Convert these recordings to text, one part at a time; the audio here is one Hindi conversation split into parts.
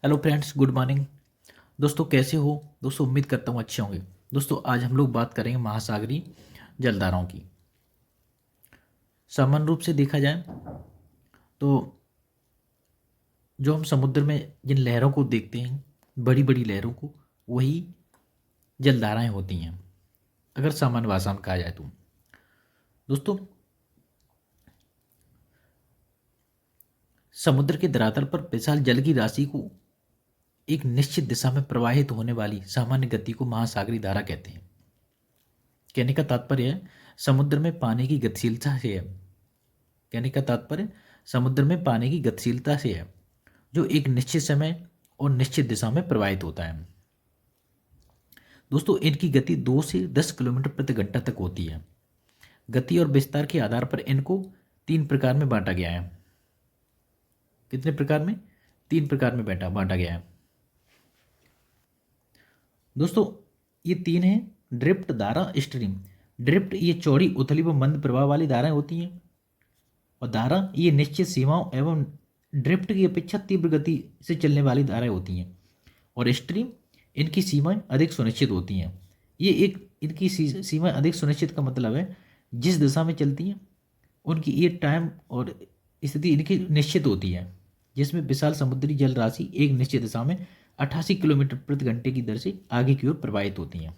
Hello friends, good morning. दोस्तों कैसे हो? दोस्तों उम्मीद करता हूँ अच्छे होंगे। दोस्तों आज हम लोग बात करेंगे महासागरीय जलधाराओं की। सामान्य रूप से देखा जाए तो जो हम समुद्र में जिन लहरों को देखते हैं, बड़ी बड़ी लहरों को, वही जलधाराएं होती हैं, अगर सामान्य भाषा में कहा जाए तो। दोस्तों समुद्र के धरातल पर विशाल जल की राशि को एक निश्चित दिशा में प्रवाहित होने वाली सामान्य गति को महासागरीय धारा कहते हैं। कहने का तात्पर्य है समुद्र में पानी की गतिशीलता से है। कहने का तात्पर्य समुद्र में पानी की गतिशीलता से है, जो एक निश्चित समय और निश्चित दिशा में प्रवाहित होता है। दोस्तों इनकी गति 2 से 10 किलोमीटर प्रति घंटा तक होती है। गति और विस्तार के आधार पर इनको 3 प्रकार में बांटा गया है। कितने प्रकार में? 3 प्रकार में बांटा गया है। दोस्तों ये 3 हैं: ड्रिफ्ट, धारा, स्ट्रीम। ड्रिफ्ट ये चौड़ी, उथली व मंद प्रवाह वाली धाराएं होती हैं, और धारा ये निश्चित सीमाओं एवं ड्रिफ्ट की अपेक्षा तीव्र गति से चलने वाली धाराएं होती हैं। और स्ट्रीम, इनकी सीमाएं अधिक सुनिश्चित होती हैं। ये एक इनकी सीमाएं अधिक सुनिश्चित का मतलब है जिस दिशा में चलती हैं उनकी ये टाइम और स्थिति इनकी निश्चित होती है, जिसमें विशाल समुद्री जल राशि एक निश्चित दिशा में 88 किलोमीटर प्रति घंटे की दर से आगे की ओर प्रवाहित होती हैं।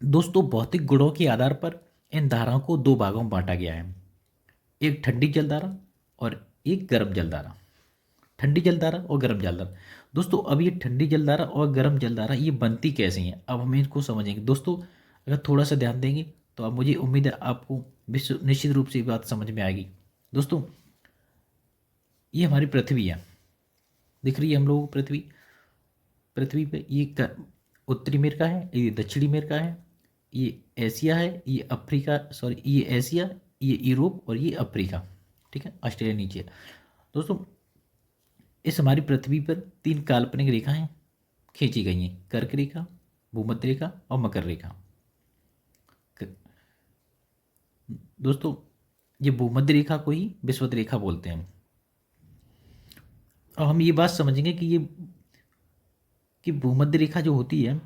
दोस्तों भौतिक गुणों के आधार पर इन धाराओं को 2 भागों में बांटा गया है, एक ठंडी जलधारा और एक गर्म जलधारा। ठंडी जलधारा और गर्म जलधारा। दोस्तों अब ये ठंडी जलधारा और गर्म जलधारा ये बनती कैसी हैं, अब हम इनको समझेंगे। दोस्तों अगर थोड़ा सा ध्यान देंगे तो अब मुझे उम्मीद है आपको निश्चित रूप से ये बात समझ में आएगी। दोस्तों ये हमारी पृथ्वी है, दिख रही है हम लोगों को पृथ्वी। पृथ्वी पे ये उत्तरी अमेरिका है, ये दक्षिणी अमेरिका है, ये एशिया है, ये अफ्रीका, सॉरी ये एशिया, ये यूरोप और ये अफ्रीका। ठीक है, ऑस्ट्रेलिया नीचे है। दोस्तों इस हमारी पृथ्वी पर 3 काल्पनिक रेखाएं खींची गई हैं: कर्क रेखा, भूमध्य रेखा और मकर रेखा। दोस्तों ये भूमध्य रेखा को ही विषुवत रेखा बोलते हैं। अब हम ये बात समझेंगे कि भूमध्य रेखा जो होती है,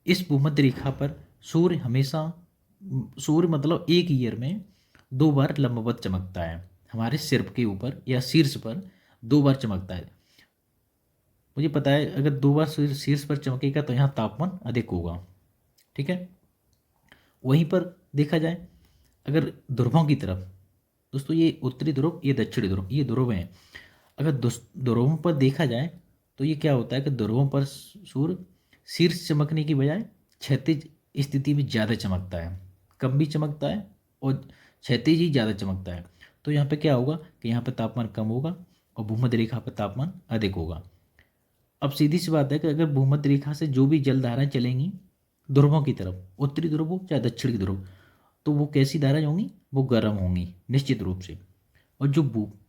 इस भूमध्य रेखा पर सूर्य हमेशा, सूर्य मतलब एक ईयर में 2 बार लंबवत चमकता है। हमारे सिर के ऊपर या शीर्ष पर 2 बार चमकता है। मुझे पता है अगर 2 बार शीर्ष पर चमकेगा तो यहाँ तापमान अधिक होगा। ठीक है, वहीं पर देखा जाए अगर ध्रुवों की तरफ, दोस्तों ये उत्तरी ध्रुव, ये दक्षिणी ध्रुव, ये ध्रुव हैं। अगर ध्रुवों पर देखा जाए तो ये क्या होता है कि ध्रुवों पर सूर्य शीर्ष चमकने की बजाय क्षैतिज स्थिति में ज़्यादा चमकता है, कम भी चमकता है और क्षैतिज ही ज़्यादा चमकता है। तो यहाँ पे क्या होगा कि यहाँ पे तापमान कम होगा और भूमध्य रेखा पर तापमान अधिक होगा। अब सीधी सी बात है कि अगर भूमध्य रेखा से जो भी जल धाराएं चलेंगी ध्रुवों की तरफ, उत्तरी ध्रुव हो चाहे दक्षिणी ध्रुव, तो वो कैसी धाराएं होंगी? वो गर्म होंगी निश्चित रूप से। और जो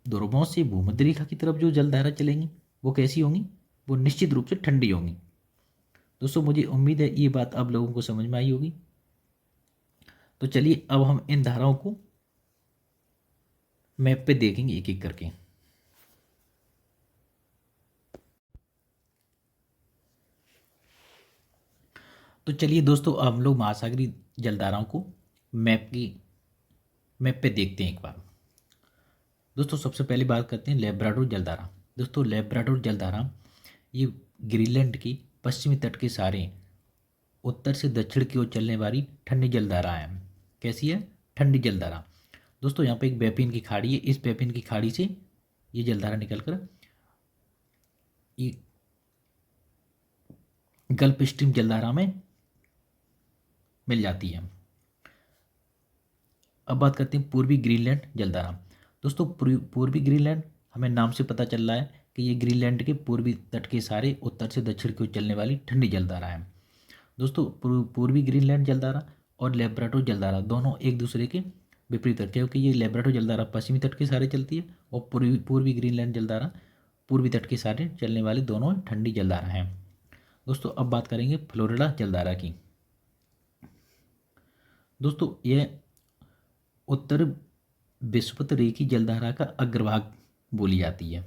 ध्रुवों से भूमध्य रेखा की तरफ जो जल धारा चलेंगी वो कैसी होंगी? वो निश्चित रूप से ठंडी होंगी। दोस्तों मुझे उम्मीद है ये बात आप लोगों को समझ में आई होगी। तो चलिए अब हम इन धाराओं को मैप पे देखेंगे एक एक करके। तो चलिए दोस्तों अब हम लोग महासागरीय जलधाराओं को मैप पे देखते हैं एक बार। दोस्तों सबसे पहले बात करते हैं लेब्राडोर जलधारा। दोस्तों लेब्राडोर जलधारा ये ग्रीनलैंड की पश्चिमी तट के सारे उत्तर से दक्षिण की ओर चलने वाली ठंडी जलधारा है। कैसी है? ठंडी जलधारा। दोस्तों यहाँ पे एक बैपिन की खाड़ी है, इस बैपिन की खाड़ी से ये जलधारा निकलकर ये गल्फ स्ट्रीम जलधारा में मिल जाती है। अब बात करते हैं पूर्वी ग्रीनलैंड जलधारा। दोस्तों पूर्वी ग्रीनलैंड हमें नाम से पता चल रहा है कि ये ग्रीनलैंड के पूर्वी तट के सारे उत्तर से दक्षिण की ओर चलने वाली ठंडी जलधारा है। दोस्तों पूर्वी ग्रीनलैंड जलधारा और लेब्राडोर जलधारा दोनों एक दूसरे के विपरीत है, क्योंकि ये लेब्राडोर जलधारा पश्चिमी तट के सारे चलती है और पूर्वी ग्रीनलैंड जलधारा पूर्वी तट के सारे चलने वाली दोनों ठंडी जलधारा हैं। दोस्तों अब बात करेंगे फ्लोरिडा जलधारा की। दोस्तों यह उत्तर विषुवत रेखी जलधारा का अग्रभाग बोली जाती है।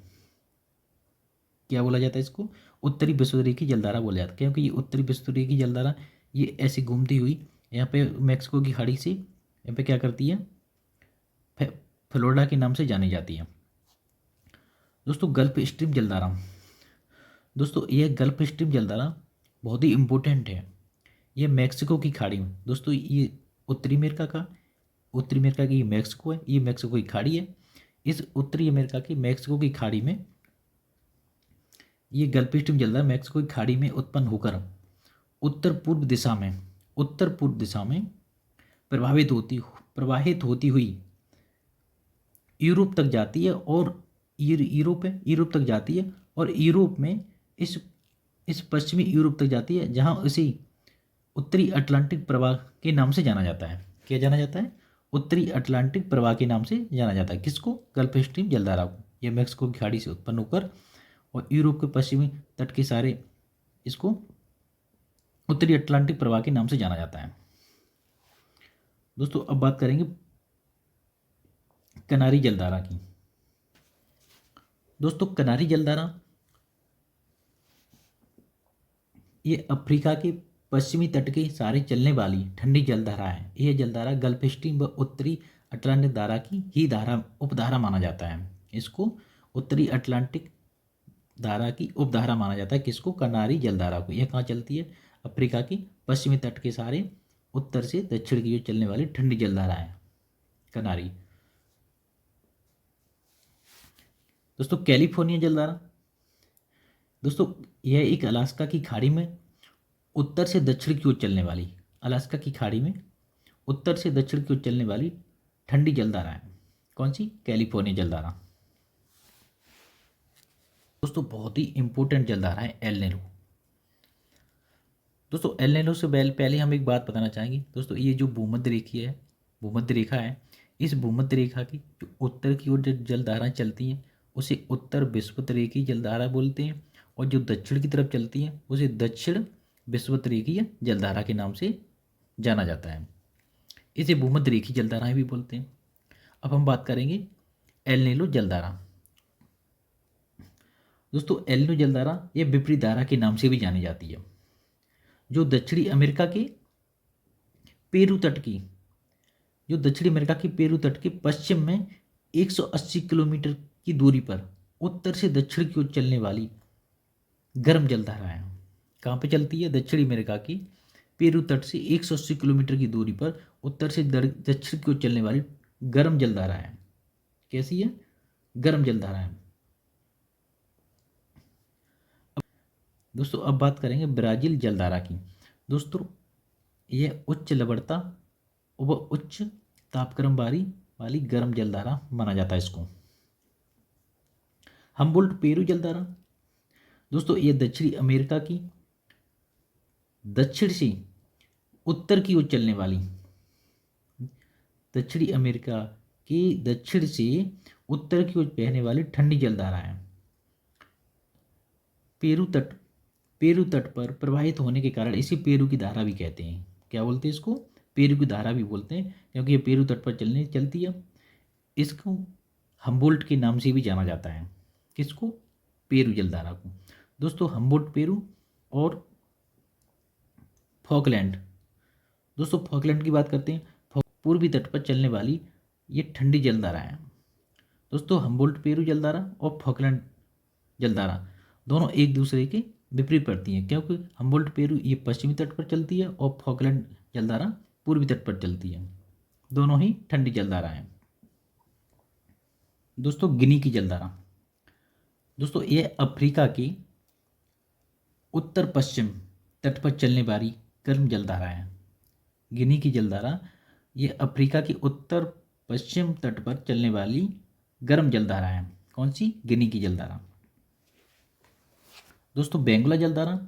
क्या बोला जाता है इसको? उत्तरी विषुवरेखीय जलधारा बोला जाता है, क्योंकि ये उत्तरी विषुवरेखीय जलधारा ये ऐसे घूमती हुई यहाँ पे मैक्सिको की खाड़ी से यहाँ पे क्या करती है, फ्लोरिडा के नाम से जानी जाती है। दोस्तों गल्फ स्ट्रीम जलधारा, दोस्तों यह गल्फ स्ट्रीम जलधारा बहुत ही इम्पोर्टेंट है। ये मैक्सिको की खाड़ी में, दोस्तों ये उत्तरी अमेरिका की ये मैक्सिको है, ये मैक्सिको की खाड़ी है। इस उत्तरी अमेरिका की मैक्सिको की खाड़ी में ये गल्फ स्ट्रीम जलधारा मैक्सिको की खाड़ी में उत्पन्न होकर उत्तर पूर्व दिशा में प्रवाहित होती हुई यूरोप तक जाती है, और यूरोप तक जाती है, और यूरोप में इस पश्चिमी यूरोप तक जाती है, जहाँ इसे उत्तरी अटलांटिक प्रवाह के नाम से जाना जाता है। क्या जाना जाता है? उत्तरी अटलांटिक प्रवाह के नाम से जाना जाता है। किसको? गल्फ स्ट्रीम जलधारा को। यह मैक्सिको की खाड़ी से उत्पन्न होकर और यूरोप के पश्चिमी तट के सारे इसको उत्तरी अटलांटिक प्रवाह के नाम से जाना जाता है। दोस्तों अब बात करेंगे कनारी जलधारा की। दोस्तों कनारी जलधारा ये अफ्रीका के पश्चिमी तट के सारे चलने वाली ठंडी जलधारा है। यह जलधारा गल्फ स्ट्रीम व उत्तरी अटलांटिक धारा की ही उपधारा माना जाता है। इसको उत्तरी अटलांटिक धारा की उपधारा माना जाता है। किसको? कनारी जलधारा को। यह कहाँ चलती है? अफ्रीका की पश्चिमी तट के सारे उत्तर से दक्षिण की ओर चलने वाली ठंडी जलधारा है कनारी। दोस्तों कैलिफोर्निया जलधारा, दोस्तों यह एक अलास्का की खाड़ी में उत्तर से दक्षिण की ओर चलने वाली, अलास्का की खाड़ी में उत्तर से दक्षिण की ओर चलने वाली ठंडी जलधारा है। कौन सी? कैलिफोर्निया जलधारा। दोस्तों बहुत ही इंपॉर्टेंट जलधारा है एल नीनो। दोस्तों एल नीनो से पहले हम एक बात बताना चाहेंगे। दोस्तों ये जो भूमध्य रेखा है, इस भूमध्य रेखा की जो उत्तर की ओर जो जलधाराएं चलती हैं उसे उत्तर विषुवतरेखीय जलधारा बोलते हैं, और जो दक्षिण की तरफ चलती हैं उसे दक्षिण विषुवतरेखीय जलधारा के नाम से जाना जाता है। इसे भूमध्य रेखीय जलधाराएं भी बोलते हैं। अब हम बात करेंगे एल नीनो जलधारा। दोस्तों एल नीनो जलधारा यह विपरीत धारा के नाम से भी जानी जाती है। जो दक्षिणी अमेरिका के पेरू तट के पश्चिम में 180 किलोमीटर की दूरी पर उत्तर से दक्षिण की ओर चलने वाली गर्म जलधारा है। कहाँ पे चलती है? दक्षिणी अमेरिका की पेरू तट से 180 किलोमीटर की दूरी पर उत्तर से दक्षिण की ओर चलने वाली गर्म जलधारा है। कैसी है? गर्म जलधारा है। दोस्तों अब बात करेंगे ब्राज़ील जलधारा की। दोस्तों यह उच्च लवणता व उच्च तापक्रम वाली गर्म जलधारा माना जाता है इसको। हम्बोल्ट पेरू जलधारा, दोस्तों ये दक्षिणी अमेरिका की दक्षिण से उत्तर की ओर चलने वाली, दक्षिणी अमेरिका की दक्षिण से उत्तर की ओर बहने वाली ठंडी जलधारा है। पेरू तट पर प्रवाहित होने के कारण इसी पेरू की धारा भी कहते हैं। क्या बोलते हैं इसको? पेरू की धारा भी बोलते हैं, क्योंकि ये पेरू तट पर चलती है। इसको हम्बोल्ट के नाम से भी जाना जाता है। किसको? पेरू जलधारा को। दोस्तों हम्बोल्ट पेरू और फॉकलैंड, दोस्तों फॉकलैंड की बात करते हैं। पूर्वी तट पर चलने वाली ये ठंडी जलधारा है। दोस्तों हम्बोल्ट पेरू जलधारा और फॉकलैंड जलधारा दोनों एक दूसरे के विपरीत पड़ती हैं, क्योंकि हम्बोल्ट पेरू ये पश्चिमी तट पर चलती है और फॉकलैंड जलधारा पूर्वी तट पर चलती है। दोनों ही ठंडी जलधारा हैं। दोस्तों गिनी की जलधारा, दोस्तों यह अफ्रीका की उत्तर पश्चिम तट पर चलने वाली गर्म जलधारा है। गिनी की जलधारा यह अफ्रीका की उत्तर पश्चिम तट पर चलने वाली गर्म जलधारा है। कौन सी? गिनी की जलधारा। दोस्तों बेंगुला जलधारा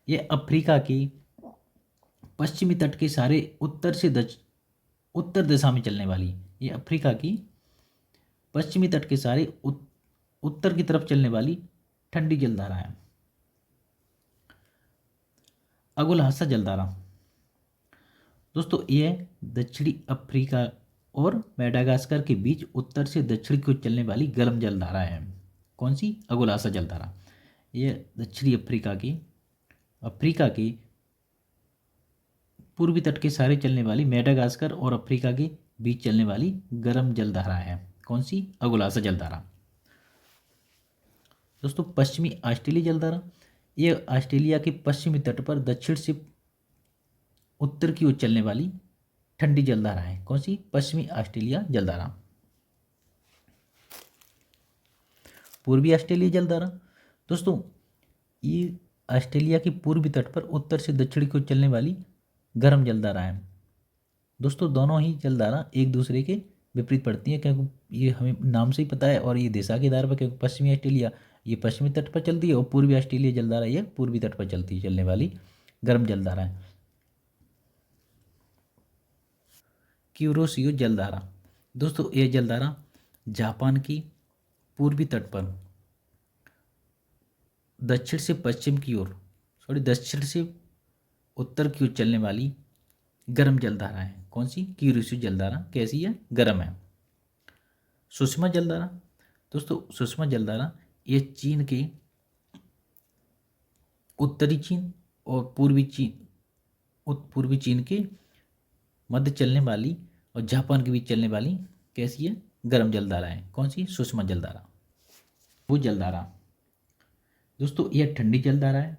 यह अफ्रीका की पश्चिमी तट के सारे उत्तर दिशा में चलने वाली, ये अफ्रीका की पश्चिमी तट के सारे उत्तर की तरफ चलने वाली ठंडी जलधारा है। अगुलहासा जलधारा, दोस्तों यह दक्षिणी अफ्रीका और मेडागास्कर के बीच उत्तर से दक्षिण की ओर चलने वाली गर्म जलधारा है। कौन सी? अगोलासा जलधारा। ये दक्षिणी अफ्रीका के पूर्वी तट के सारे चलने वाली मेडागास्कर और अफ्रीका के बीच चलने वाली गर्म जलधारा है। कौन सी? अगोलासा जलधारा। दोस्तों पश्चिमी ऑस्ट्रेलिया जलधारा, ये ऑस्ट्रेलिया के पश्चिमी तट पर दक्षिण से उत्तर की ओर चलने वाली ठंडी जलधारा है। कौन सी? पश्चिमी ऑस्ट्रेलिया जलधारा। पूर्वी ऑस्ट्रेलिया जलधारा, दोस्तों ये ऑस्ट्रेलिया के पूर्वी तट पर उत्तर से दक्षिण की ओर चलने वाली गर्म जलधारा है। दोस्तों दोनों ही जलधारा एक दूसरे के विपरीत पड़ती है, क्योंकि ये हमें नाम से ही पता है, और ये दिशा के आधार पर, क्योंकि पश्चिमी ऑस्ट्रेलिया ये पश्चिमी तट पर चलती है और पूर्वी ऑस्ट्रेलिया जलधारा ये पूर्वी तट पर चलने वाली गर्म जलधारा है। क्यूरोशियो जलधारा, दोस्तों ये जलधारा जापान की पूर्वी तट पर दक्षिण से उत्तर की ओर चलने वाली गर्म जलधारा है। कौन सी? क्यूरोशियो जलधारा। कैसी है? गर्म है। सुषमा जलधारा, दोस्तों सुषमा जलधारा ये चीन के उत्तरी चीन और पूर्वी चीन के मध्य चलने वाली और जापान के बीच चलने वाली कैसी है? गर्म जलधारा है। कौन सी? सुषमा जलधारा। वो जलधारा, दोस्तों यह ठंडी जलधारा है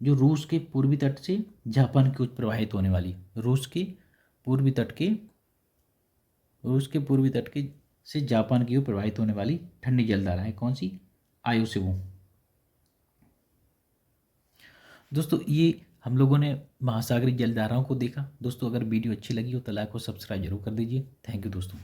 जो रूस के पूर्वी तट से जापान की ओर प्रवाहित होने वाली, रूस के पूर्वी तट के से जापान की ओर प्रवाहित होने वाली ठंडी जलधारा है। कौन सी? आयुसेबु। दोस्तों ये हम लोगों ने महासागरीय जलधाराओं को देखा। दोस्तों अगर वीडियो अच्छी लगी हो तो लाइक और सब्सक्राइब जरूर कर दीजिए। थैंक यू दोस्तों।